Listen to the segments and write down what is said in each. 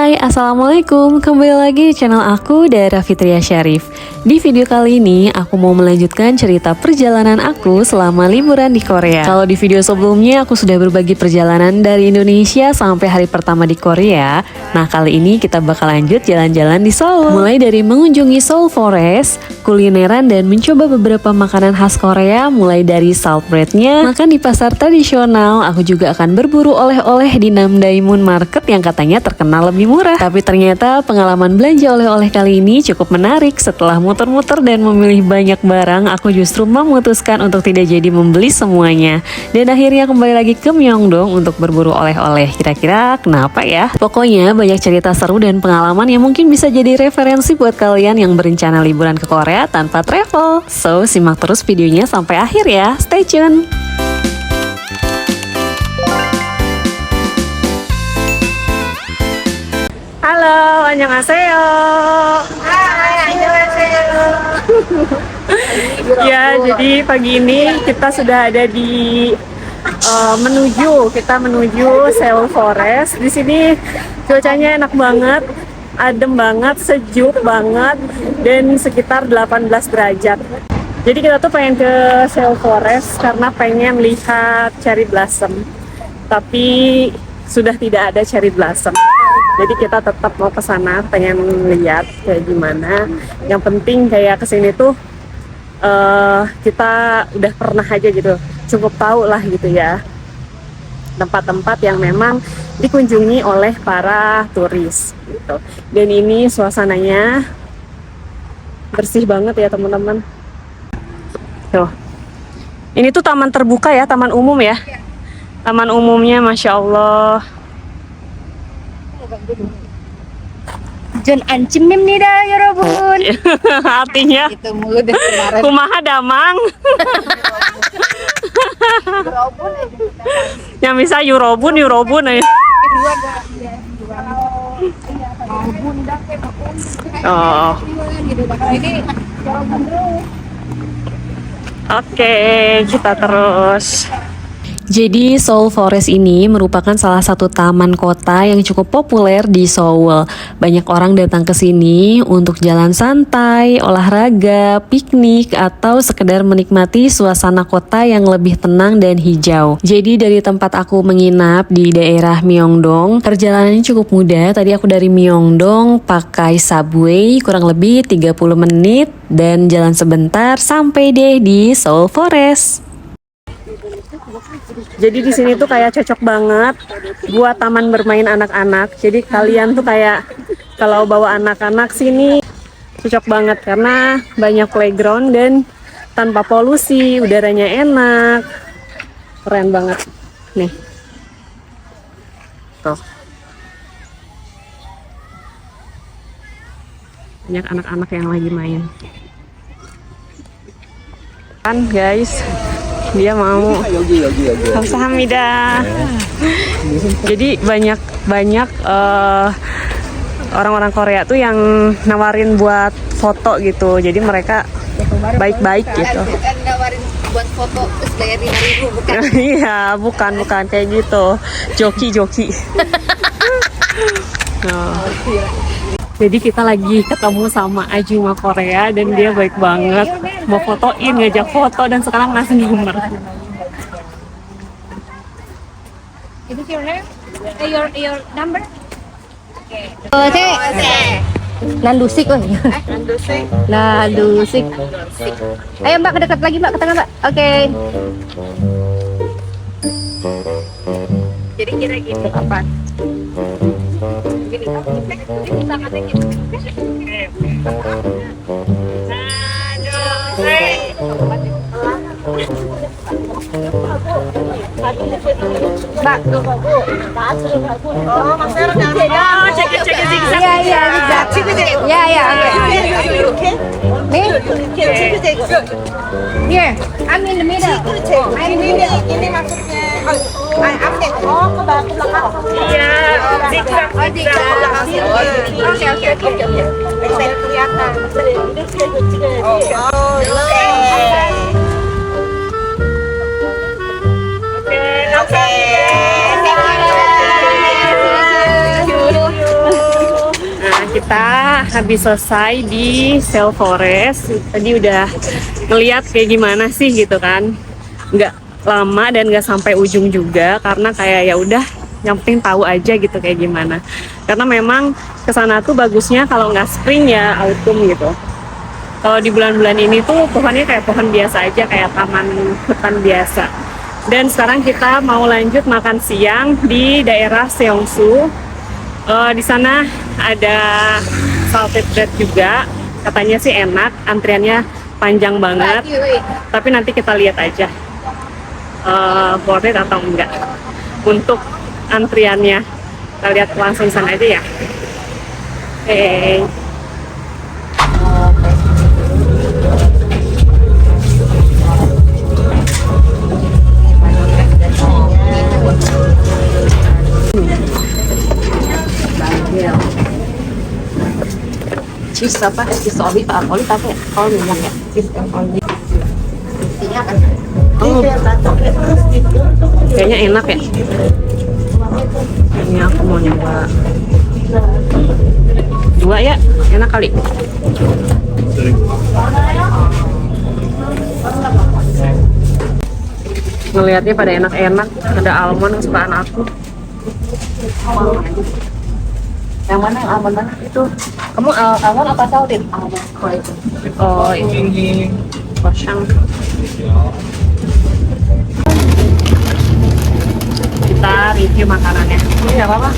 Hai, Assalamualaikum. Kembali lagi di channel aku, Dara Fitria Syarif. Di video kali ini, aku mau melanjutkan cerita perjalanan aku selama liburan di Korea. Kalau di video sebelumnya, aku sudah berbagi perjalanan dari Indonesia sampai hari pertama di Korea. Nah, kali ini kita bakal lanjut jalan-jalan di Seoul. Mulai dari mengunjungi Seoul Forest, kulineran, dan mencoba beberapa makanan khas Korea, mulai dari salt bread-nya, makan di pasar tradisional. Aku juga akan berburu oleh-oleh di Namdaemun Market yang katanya terkenal lebih murah. Tapi ternyata pengalaman belanja oleh-oleh kali ini cukup menarik. Setelah muter-muter dan memilih banyak barang, aku justru memutuskan untuk tidak jadi membeli semuanya. Dan akhirnya kembali lagi ke Myeongdong untuk berburu oleh-oleh. Kira-kira kenapa ya? Pokoknya banyak cerita seru dan pengalaman yang mungkin bisa jadi referensi buat kalian yang berencana liburan ke Korea tanpa travel. So, simak terus videonya sampai akhir ya. Stay tune! Halo, annyeonghaseyo. Hai, annyeonghaseyo. Ya, jadi pagi ini kita sudah ada di kita menuju Seoul Forest. Di sini cuacanya enak banget, adem banget, sejuk banget, dan sekitar 18 derajat. Jadi kita tuh pengen ke Seoul Forest karena pengen lihat cherry blossom. Tapi sudah tidak ada cherry blossom. Jadi kita tetap mau ke sana, pengen lihat kayak gimana. Yang penting kayak kesini tuh kita udah pernah aja gitu, cukup tahu lah gitu ya tempat-tempat yang memang dikunjungi oleh para turis gitu. Dan ini suasananya bersih banget ya teman-teman. Tuh, ini tuh taman terbuka ya, taman umum ya. Taman umumnya, masya Allah. Jon ancim입니다, 여러분. Artinya kumaha damang. Yang bisa Eurobun ya. Oh. Oke, kita terus. Jadi Seoul Forest ini merupakan salah satu taman kota yang cukup populer di Seoul. Banyak orang datang ke sini untuk jalan santai, olahraga, piknik, atau sekedar menikmati suasana kota yang lebih tenang dan hijau. Jadi dari tempat aku menginap di daerah Myeongdong, perjalanannya cukup mudah. Tadi aku dari Myeongdong pakai subway kurang lebih 30 menit dan jalan sebentar sampai deh di Seoul Forest. Jadi di sini tuh kayak cocok banget buat taman bermain anak-anak. Jadi kalian tuh kayak kalau bawa anak-anak sini cocok banget karena banyak playground dan tanpa polusi, udaranya enak. Keren banget. Nih. Tuh. Banyak anak-anak yang lagi main. Kan guys, dia mau Kamsahamnida. Jadi banyak orang-orang Korea tuh yang nawarin buat foto gitu. Jadi mereka baik-baik gitu. Bukan nawarin buat foto terus bayar 5.000, bukan? Iya, bukan kayak gitu. Joki. Oh. Jadi kita lagi ketemu sama Ajuma Korea dan dia baik banget, mau fotoin, ngajak foto, dan sekarang ngasih nomor. Is it your name? Your number? Nandusik, Nandusik. Ayo Mbak, kedekat lagi Mbak, ke tengah Mbak. Oke. Jadi kira gitu apa? Gini, tangannya gitu. Mbak, Here, I'm in the middle. Ini maksudnya. Ke belakang. Iya, zigzag. Oke. Bisa kelihatan. Oke. kita habis selesai di Shell Forest. Tadi udah ngeliat kayak gimana sih gitu kan. Nggak lama dan nggak sampai ujung juga karena kayak ya udah yang penting tahu aja gitu kayak gimana. Karena memang kesana tuh bagusnya kalau nggak spring ya autumn gitu. Kalau di bulan-bulan ini tuh pohonnya kayak pohon biasa aja, kayak taman hutan biasa. Dan sekarang kita mau lanjut makan siang di daerah Seongsu. Di sana ada salted bread juga, katanya sih enak, antriannya panjang banget. Tapi nanti kita lihat aja worth it atau enggak untuk antriannya. Kita lihat langsung sana aja ya. Oke. Cheese apa? Cheese olive apa ya? Oh minyak ya? Cheese olive. Kayaknya enak ya. Ini aku mau nyoba 2 ya, enak kali. Ngelihatnya pada enak-enak, ada almond kesukaan aku. Yang mana yang almond mana? Itu kamu almond apa salted? Almond. Oh ini kosong. Kita review makanannya. Ini nggak apa-apa.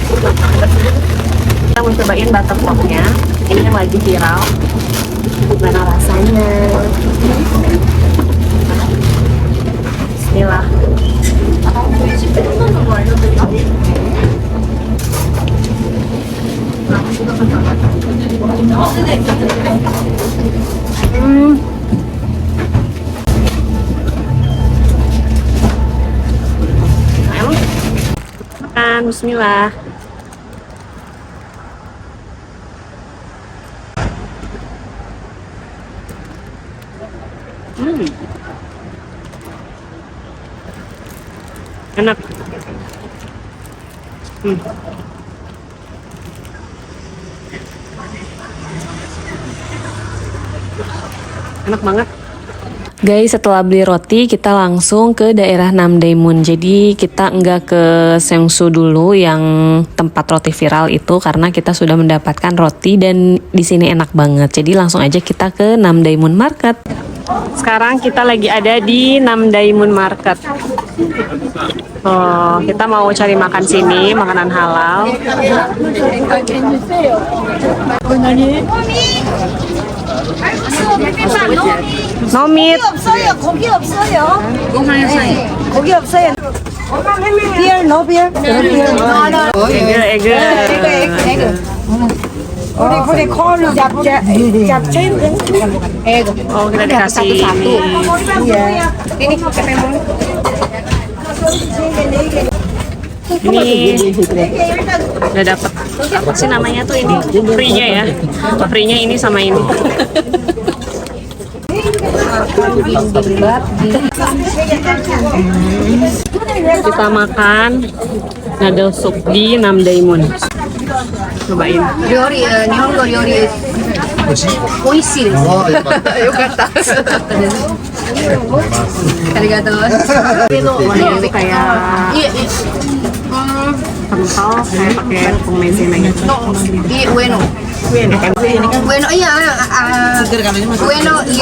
Kita mau cobain butterpopnya. Ini yang lagi viral. Gimana rasanya? Bismillah. Makan, bismillah. Enak. Enak banget. Guys, setelah beli roti kita langsung ke daerah Namdaemun. Jadi kita enggak ke Seongsu dulu yang tempat roti viral itu karena kita sudah mendapatkan roti dan di sini enak banget. Jadi langsung aja kita ke Namdaemun Market. Sekarang kita lagi ada di Namdaemun Market. Oh, kita mau cari makan sini, makanan halal. No meat. 없어요. 고기 없어요. 고기 없어요. Beer, no beer. Ege. 우리 콜 잡채. Oh, kita dikasih ini. Ini udah dapet apa sih namanya tuh ini free-nya ya. Free-nya ini sama ini. Kita makan noodle soup di Namdaemun. Cobain. 料理、日本語料理美味しいです。よかった。ありがとう。 Warnanya tuh kayak いえ、 kental, kayak pakai tepung maizena gitu. いえ、上の。上の、いや、上の、いえ、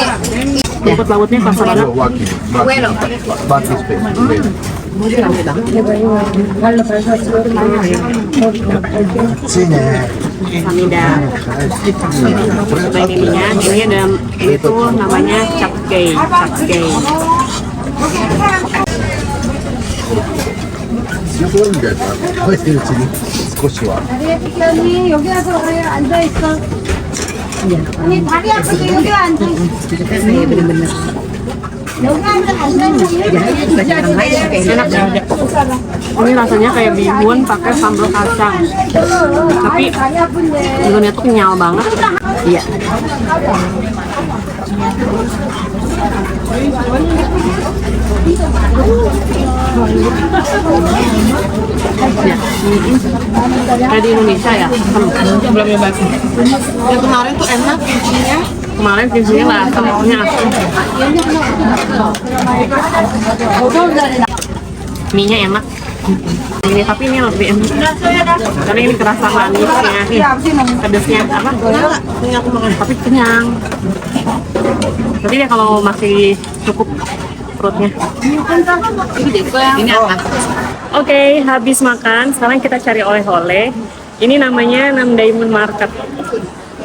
Rumput lautnya kerasa banget. 上の。 Samida. Cobain ininya. Ini ada, ini tuh namanya capcay. Capcay. 強くなるみたいな食べてるうちに少しは 언니 여기 와서 앉아 있어. 언니 다리 아프지 여기 앉아 있어. 여기 앉아 있어. Enak banget. Ini rasanya kayak bihun pakai sambal kacang. Tapi 다리 아픈데. bihunnya tuh kenyal banget. Iya. Kayak di Indonesia ya? Belum nyoba sih. Yang kemarin tuh enak kimchinya. Kemarin kimchinya lah, telurnya mie-nya enak. Ini tapi ini lebih enak karena ini kerasa manisnya, pedesnya apa? Ini aku makan. Tapi kenyang. Tapi dia kalau masih cukup perutnya. Ini apa? Oke, habis makan, sekarang kita cari oleh-oleh. Ini namanya Nam Diamond Market.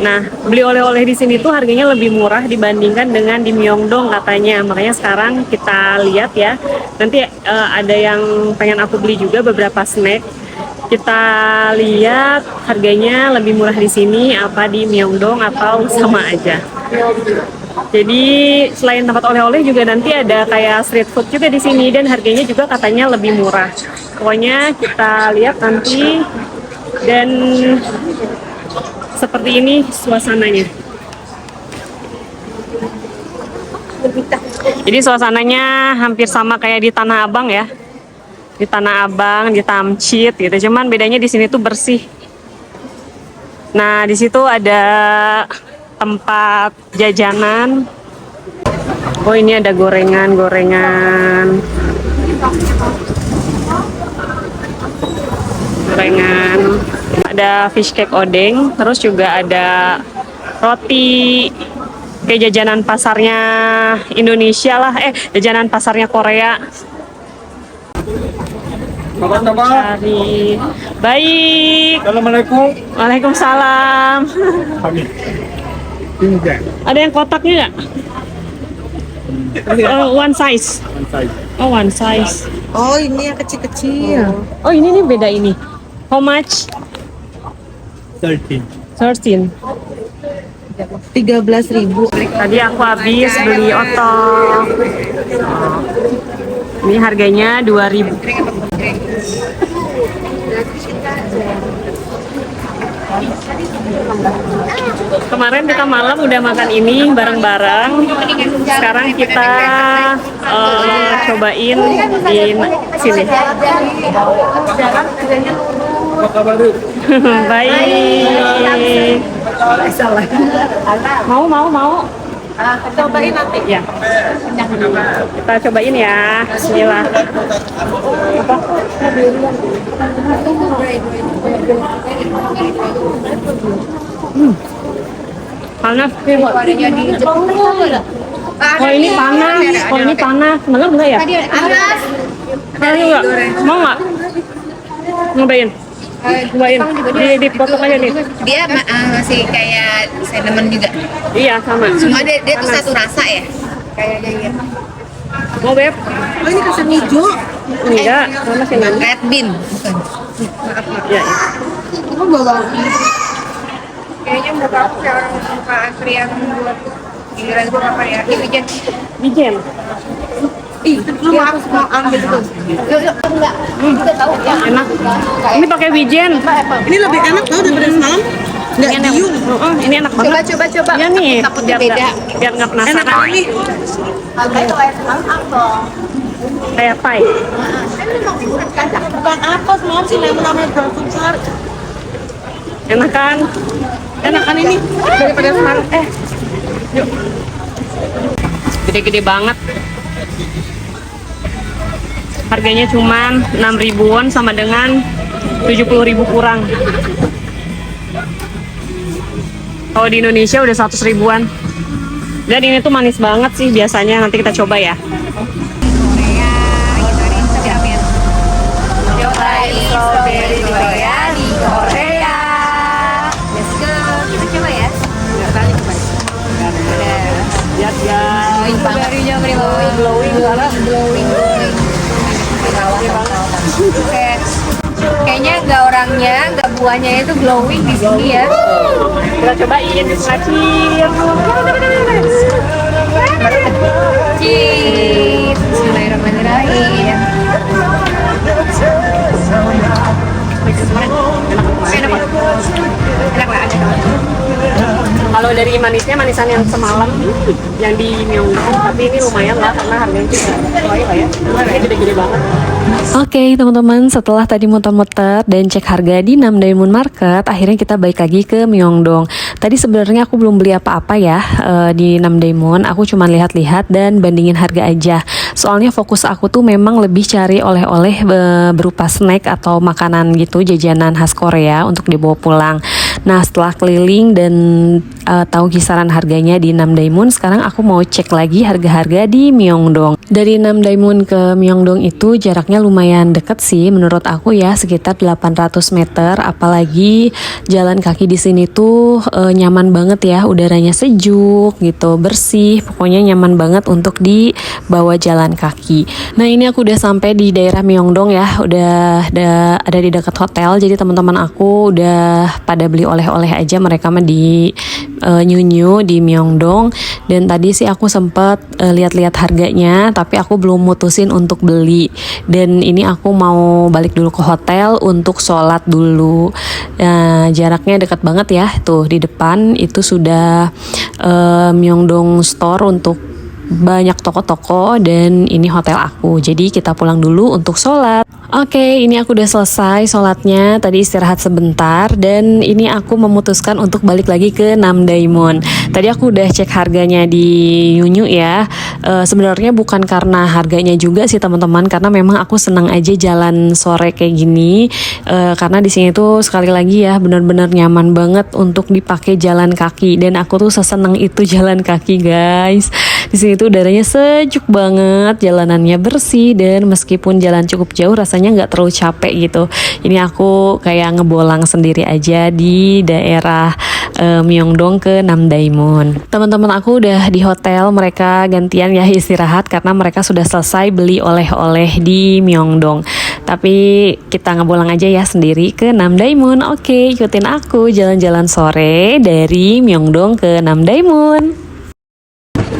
Nah, beli oleh-oleh di sini tuh harganya lebih murah dibandingkan dengan di Myeongdong katanya. Makanya sekarang kita lihat ya. Nanti ada yang pengen aku beli juga beberapa snack. Kita lihat harganya lebih murah di sini apa di Myeongdong atau sama aja. Jadi selain tempat oleh-oleh juga nanti ada kayak street food juga di sini dan harganya juga katanya lebih murah. Pokoknya kita lihat nanti dan seperti ini suasananya. Jadi suasananya hampir sama kayak di Tanah Abang ya. Di Tanah Abang, di Tamcit gitu. Cuman bedanya di sini tuh bersih. Nah, di situ ada tempat jajanan. Oh, ini ada gorengan. Ada fish cake odeng, terus juga ada roti kayak jajanan pasarnya Indonesia lah, jajanan pasarnya Korea. Cari baik. Assalamualaikum. Waalaikumsalam. Kami. Tinggal. Ada yang kotaknya nggak? One size. Oh, one size. Oh, ini yang kecil-kecil. Oh, ini nih beda ini. How much? 13. 13. 13.000. Tadi aku habis beli otong. Ini harganya 2.000. Kemarin kita malam udah makan ini bareng-bareng. Sekarang kita cobain di sini. Baik. Mau. Cobain nanti. Ya. Kita cobain ya. Bismillah. Panas. Oh, ini panas. Bener enggak ya? Panas. Enggak. Mau nggak? Nyobain. Cobain. Dipotong aja nih. Dia masih kayak cinnamon juga. Iya, sama. Cuma dia tuh satu rasa ya. Kayaknya gitu. Mau, Beb? Oh, ini kacang hijau. Enggak, sama sih nanti. Red bean. Ya. Oh, bawang. Kayaknya muka aku kayak orang muka asli yang buat giliran gue apa ya? Ini Jen. Bijen. Lu mau ambil tuh. Yuk, enggak. Kita tahu ya. Enak. Ini pakai wijen. Ini lebih enak tau daripada semalam. Enggak diung. Ini enak banget. Coba. Ya nih, Takutnya biar beda. biar nggak penasaran. Enak ini. Itu kayak semalam apa? Kayak pie. Bukan apa semalam sih namanya brown sugar. Enak kan? Enakan ini daripada semalam. Yuk. Gede-gede banget. Harganya cuman 6.000-an sama dengan 70.000 kurang. Kalau di Indonesia udah 100.000-an. Dan ini tuh manis banget sih biasanya. Nanti kita coba ya. Strawberry di Korea, di Korea. Let's go. Kita coba ya. Lihat guys. Strawberry-nya Glowing banget. Kayaknya nggak orangnya, nggak buahnya itu glowing di sini ya. Kita cobain. Cheers. Bismillahirrahmanirrahim. Enak banget. Enak banget. Kalau dari manisnya, manisan yang semalam yang di Myeongdong, tapi ini lumayan lah karena harganya juga sesuai lah ya. Harganya gede-gede banget. Oke teman-teman, setelah tadi muter-muter dan cek harga di Namdae Moon Market, akhirnya kita balik lagi ke Myeongdong. Tadi sebenarnya aku belum beli apa-apa ya di Namdae Moon, aku cuma lihat-lihat dan bandingin harga aja. Soalnya fokus aku tuh memang lebih cari oleh-oleh berupa snack atau makanan gitu, jajanan khas Korea untuk dibawa pulang. Nah setelah keliling dan tahu kisaran harganya di Namdae Moon, sekarang aku mau cek lagi harga-harga di Myeongdong. Dari Namdae Moon ke Myeongdong itu jaraknya lumayan deket sih menurut aku ya, sekitar 800 meter. Apalagi jalan kaki di sini tuh nyaman banget ya, udaranya sejuk gitu, bersih, pokoknya nyaman banget untuk dibawa jalan kaki. Nah ini aku udah sampai di daerah Myeongdong ya, udah ada di dekat hotel. Jadi teman-teman aku udah pada beli oleh-oleh aja, mereka mah di Nyunyu di Myeongdong. Dan tadi sih aku sempet lihat-lihat harganya, tapi aku belum mutusin untuk beli. Dan ini aku mau balik dulu ke hotel untuk sholat dulu. Jaraknya dekat banget ya, tuh di depan itu sudah Myeongdong Store untuk banyak toko-toko, dan ini hotel aku. Jadi kita pulang dulu untuk sholat. Oke, ini aku udah selesai sholatnya, tadi istirahat sebentar, dan ini aku memutuskan untuk balik lagi ke Namdae Moon. Tadi aku udah cek harganya di Nyunyu ya. Sebenarnya bukan karena harganya juga sih teman-teman, karena memang aku senang aja jalan sore kayak gini. Karena di sini tuh sekali lagi ya benar-benar nyaman banget untuk dipakai jalan kaki, dan aku tuh seseneng itu jalan kaki guys. Di sini tuh udaranya sejuk banget, jalanannya bersih, dan meskipun jalan cukup jauh rasanya nggak terlalu capek gitu. Ini aku kayak ngebolang sendiri aja di daerah Myeongdong ke Namdae Moon. Teman-teman aku udah di hotel, mereka gantian ya istirahat karena mereka sudah selesai beli oleh-oleh di Myeongdong. Tapi kita ngebolang aja ya sendiri ke Namdae Moon. Oke, ikutin aku jalan-jalan sore dari Myeongdong ke Namdae Moon.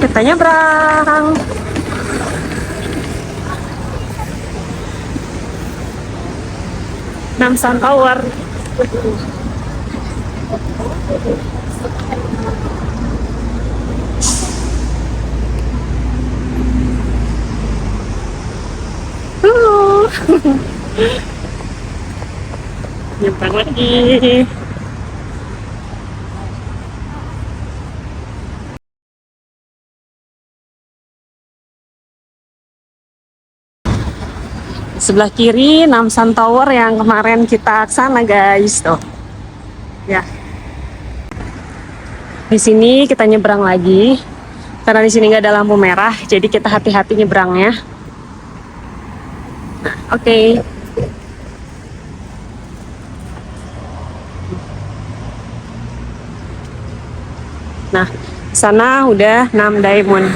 Kita nyebrang. Namsan Tower. Nyebrang lagi. Sebelah kiri Namsan Tower yang kemarin kita kesana guys, tuh. Ya. Di sini kita nyebrang lagi. Karena di sini nggak ada lampu merah, jadi kita hati-hati nyebrangnya. Nah, oke. Nah, sana udah Namdae Moon.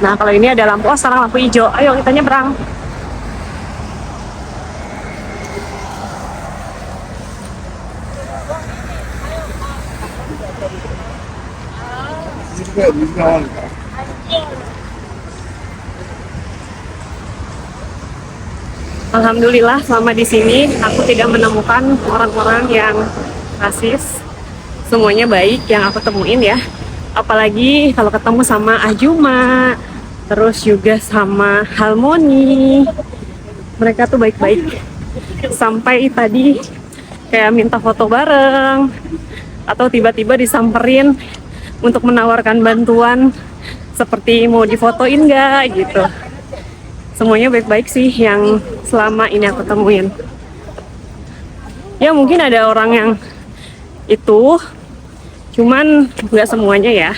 Nah, kalau ini ada lampu, sekarang lampu hijau. Ayo kita nyebrang. Alhamdulillah selama di sini aku tidak menemukan orang-orang yang rasis. Semuanya baik yang aku temuin ya. Apalagi kalau ketemu sama Ajuma, terus juga sama Halmoni, mereka tuh baik-baik. Sampai tadi kayak minta foto bareng, atau tiba-tiba disamperin untuk menawarkan bantuan, seperti mau difotoin nggak gitu. Semuanya baik-baik sih yang selama ini aku temuin. Ya mungkin ada orang yang itu, cuman nggak semuanya ya.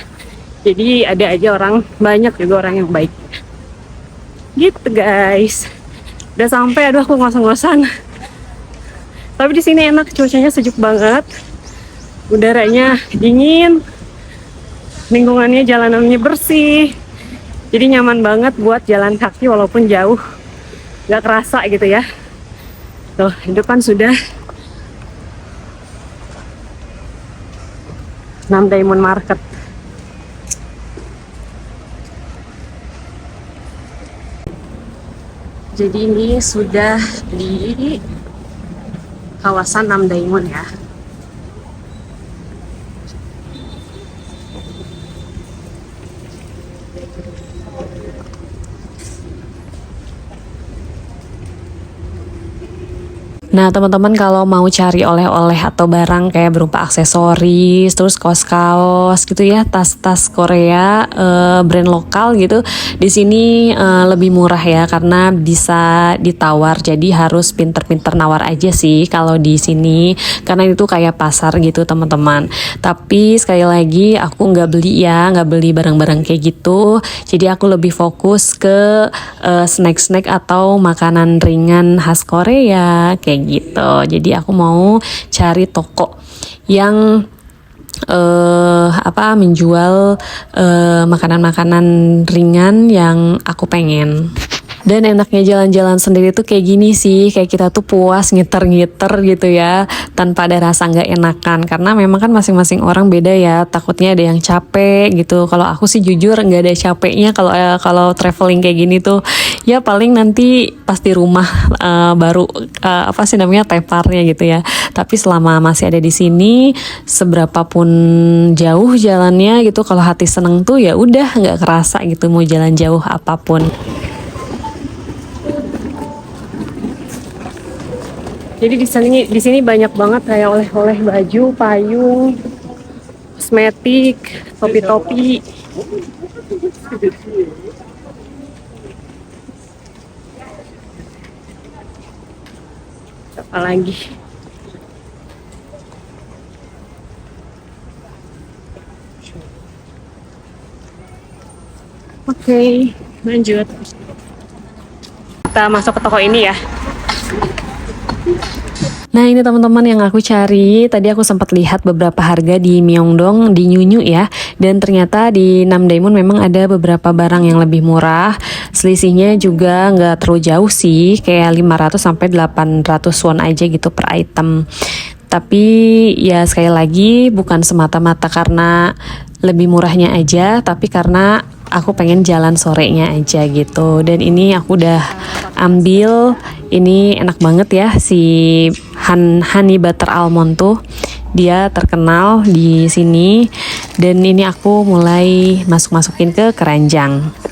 Jadi ada aja orang, banyak juga orang yang baik. Gitu guys. Udah sampai, aduh aku ngos-ngosan. Tapi di sini enak, cuacanya sejuk banget. Udaranya dingin. Lingkungannya, jalanannya bersih. Jadi nyaman banget buat jalan kaki walaupun jauh. Nggak kerasa gitu ya. Tuh, di depan sudah Namdae Moon Market. Jadi ini sudah di kawasan Namdaemun ya. Nah teman-teman kalau mau cari oleh-oleh atau barang kayak berupa aksesoris, terus kaos-kaos gitu ya, tas-tas Korea brand lokal gitu, di sini lebih murah ya karena bisa ditawar. Jadi harus pinter-pinter nawar aja sih kalau di sini, karena itu kayak pasar gitu teman-teman. Tapi sekali lagi aku nggak beli ya, nggak beli barang-barang kayak gitu. Jadi aku lebih fokus ke snack-snack atau makanan ringan khas Korea kayak gitu. Jadi aku mau cari toko yang menjual makanan-makanan ringan yang aku pengen. Dan enaknya jalan-jalan sendiri tuh kayak gini sih, kayak kita tuh puas ngiter-ngiter gitu ya, tanpa ada rasa nggak enakan. Karena memang kan masing-masing orang beda ya, takutnya ada yang capek gitu. Kalau aku sih jujur nggak ada capeknya kalau traveling kayak gini tuh. Ya paling nanti pas di rumah baru teparnya gitu ya. Tapi selama masih ada di sini, seberapapun jauh jalannya gitu, kalau hati seneng tuh ya udah nggak kerasa gitu mau jalan jauh apapun. Jadi di sini banyak banget kayak oleh-oleh baju, payung, kosmetik, topi-topi. Apa lagi? Oke, lanjut. Kita masuk ke toko ini ya. Nah ini teman-teman yang aku cari, tadi aku sempat lihat beberapa harga di Myeongdong, di Nyunyu ya, dan ternyata di Namdaemun memang ada beberapa barang yang lebih murah, selisihnya juga nggak terlalu jauh sih, kayak 500 sampai 800 won aja gitu per item. Tapi ya sekali lagi bukan semata-mata karena lebih murahnya aja, tapi karena aku pengen jalan sorenya aja gitu. Dan ini aku udah ambil, ini enak banget ya si honey butter almond tuh, dia terkenal di sini. Dan ini aku mulai masukin ke keranjang.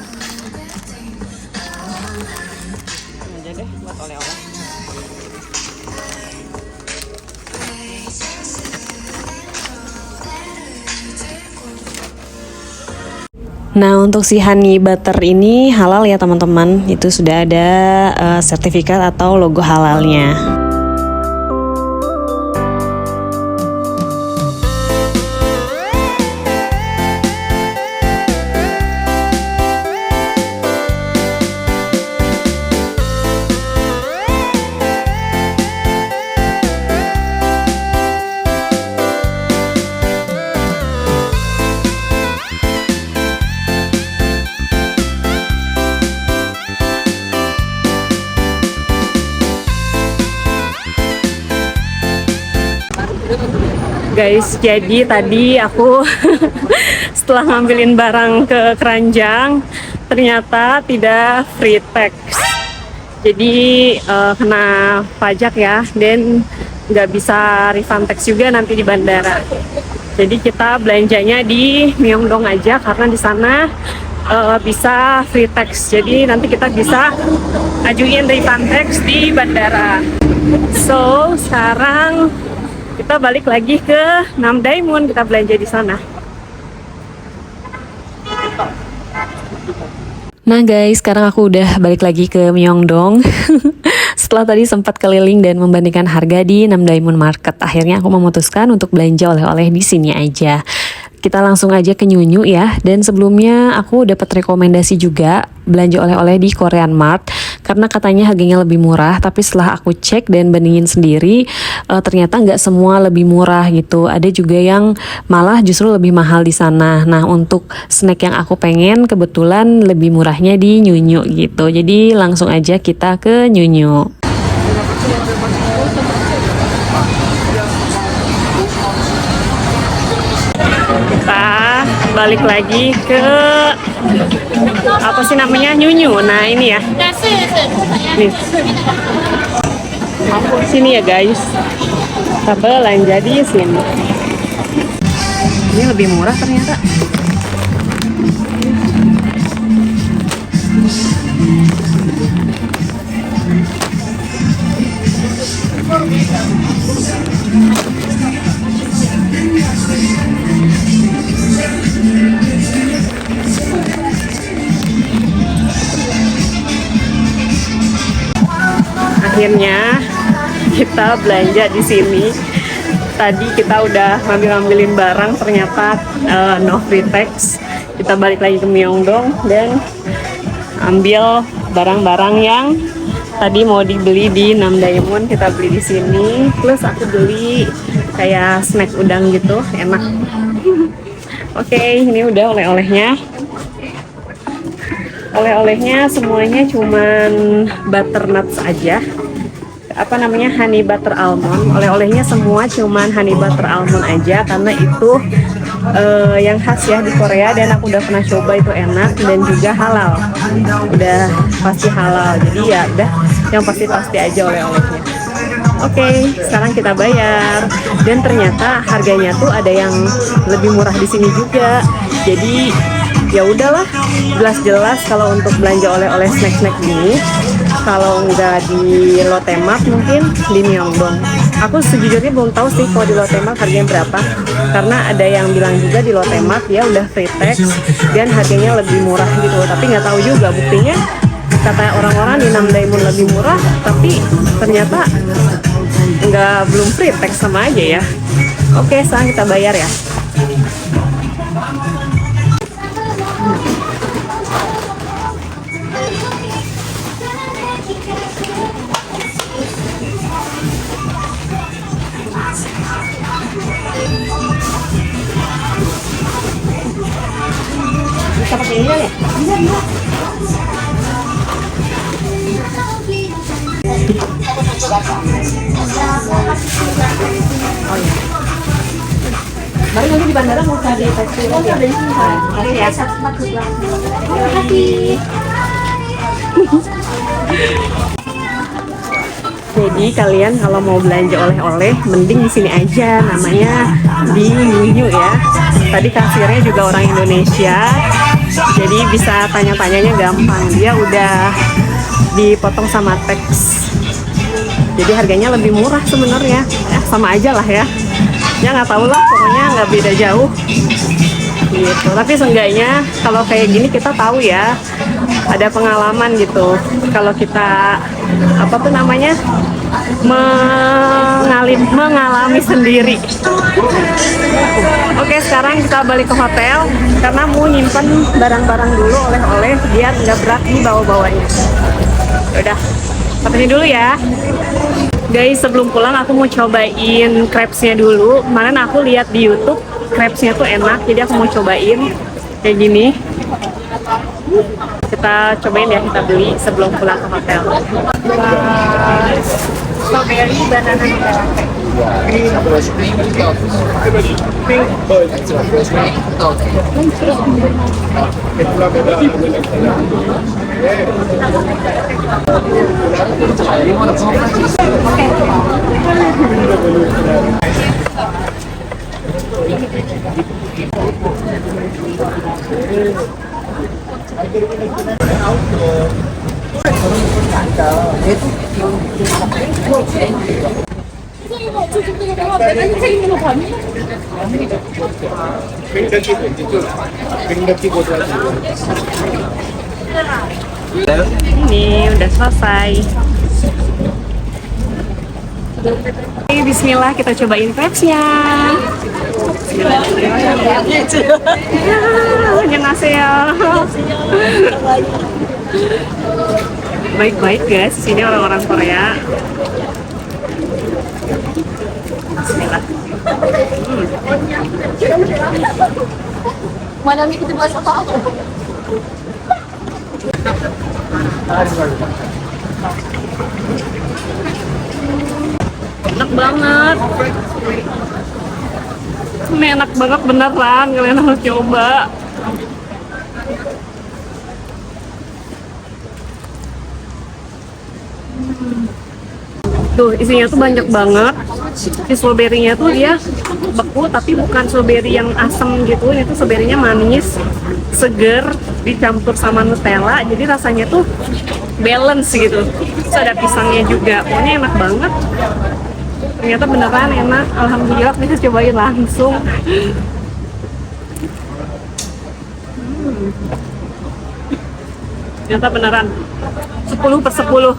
Nah untuk si honey butter ini halal ya teman-teman, itu sudah ada sertifikat atau logo halalnya. Guys, jadi tadi aku setelah ngambilin barang ke keranjang, ternyata tidak free tax. Jadi kena pajak ya, dan nggak bisa refund tax juga nanti di bandara. Jadi kita belanjanya di Myeongdong aja karena di sana bisa free tax. Jadi nanti kita bisa ajuin refund tax di bandara. So sekarang kita balik lagi ke Namdaemun, kita belanja di sana. Nah guys, sekarang aku udah balik lagi ke Myeongdong. Setelah tadi sempat keliling dan membandingkan harga di Namdaemun Market, akhirnya aku memutuskan untuk belanja oleh-oleh di sini aja. Kita langsung aja ke Nyunyu ya. Dan sebelumnya aku dapat rekomendasi juga belanja oleh-oleh di Korean Mart karena katanya harganya lebih murah. Tapi setelah aku cek dan bandingin sendiri, ternyata nggak semua lebih murah gitu. Ada juga yang malah justru lebih mahal di sana. Nah untuk snack yang aku pengen kebetulan lebih murahnya di Nyunyu gitu. Jadi langsung aja kita ke Nyunyu. Kita balik lagi ke apa sih namanya, nyunyu. Nah ini ya, nih aku sini ya guys, kita belanja di sini. Ini lebih murah ternyata. Akhirnya kita belanja di sini. Tadi kita udah ngambilin barang, ternyata no free tax. Kita balik lagi ke Myeongdong dan ambil barang-barang yang tadi mau dibeli di Namdaemun, kita beli di sini. Plus aku beli kayak snack udang gitu, enak. Oke, ini udah oleh-olehnya. Oleh-olehnya semuanya cuman butternuts aja. Apa namanya, honey butter almond. Oleh-olehnya semua cuman honey butter almond aja karena itu yang khas ya di Korea, dan aku udah pernah coba, itu enak dan juga halal. Udah pasti halal. Jadi ya udah yang pasti-pasti aja oleh-olehnya. Oke, sekarang kita bayar. Dan ternyata harganya tuh ada yang lebih murah di sini juga. Jadi ya udahlah, jelas-jelas kalau untuk belanja oleh-oleh snack-snack gini, kalau nggak di Lotte Mart mungkin di Myeongdong. Aku sejujurnya belum tahu sih kalau di Lotte Mart harganya berapa, karena ada yang bilang juga di Lotte Mart ya udah free tax dan harganya lebih murah gitu, tapi nggak tahu juga buktinya. Kata orang-orang di Namdaemun lebih murah, tapi ternyata belum free tax, sama aja ya. Oke, sekarang kita bayar ya. Bisa pakai ini ya? Oh iya. Baru nanti di bandara mau cari taksi. Oh, ada di sini. Oke ya. Terima kasih. Jadi kalian kalau mau belanja oleh-oleh mending di sini aja, namanya di Nyunyu ya. Tadi kasirnya juga orang Indonesia, jadi bisa tanya-tanyanya gampang. Dia udah dipotong sama tax, jadi harganya lebih murah sebenarnya. Sama aja lah ya. Ya nggak tahu lah, pokoknya nggak beda jauh. Gitu. Tapi seenggaknya kalau kayak gini kita tahu ya, ada pengalaman gitu. Kalau kita apa tuh namanya, mengalami sendiri. Oke, sekarang kita balik ke hotel karena mau nyimpen barang-barang dulu, oleh-oleh, biar nggak berat nih bawa-bawanya. Udah, sampai dulu ya. Guys, sebelum pulang aku mau cobain crepes-nya dulu. Kemarin aku lihat di YouTube crepes-nya tuh enak, jadi aku mau cobain kayak gini. Kita cobain ya, kita beli sebelum pulang ke hotel. Strawberry banana latte. Ini udah selesai. Oke, bismillah, kita cobain crepes-nya. Annyeonghaseyo. Baik-baik guys, sini orang-orang Korea. Bismillah. Mana nih kita bahas apa? Enak banget. Ini enak banget beneran, kalian harus coba. Tuh isinya tuh banyak banget. Si stroberinya tuh dia beku tapi bukan stroberi yang asam gitu. Ini tuh stroberinya manis, seger, dicampur sama Nutella. Jadi rasanya tuh balance gitu. Terus ada pisangnya juga. Pokoknya enak banget. Ternyata beneran enak. Alhamdulillah bisa cobain langsung. Ternyata beneran 10/10.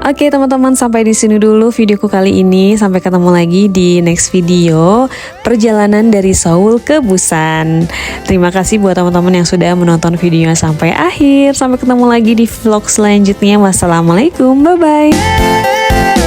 Oke teman-teman, sampai di sini dulu videoku kali ini. Sampai ketemu lagi di next video perjalanan dari Seoul ke Busan. Terima kasih buat teman-teman yang sudah menonton videonya sampai akhir. Sampai ketemu lagi di vlog selanjutnya. Wassalamualaikum, bye bye.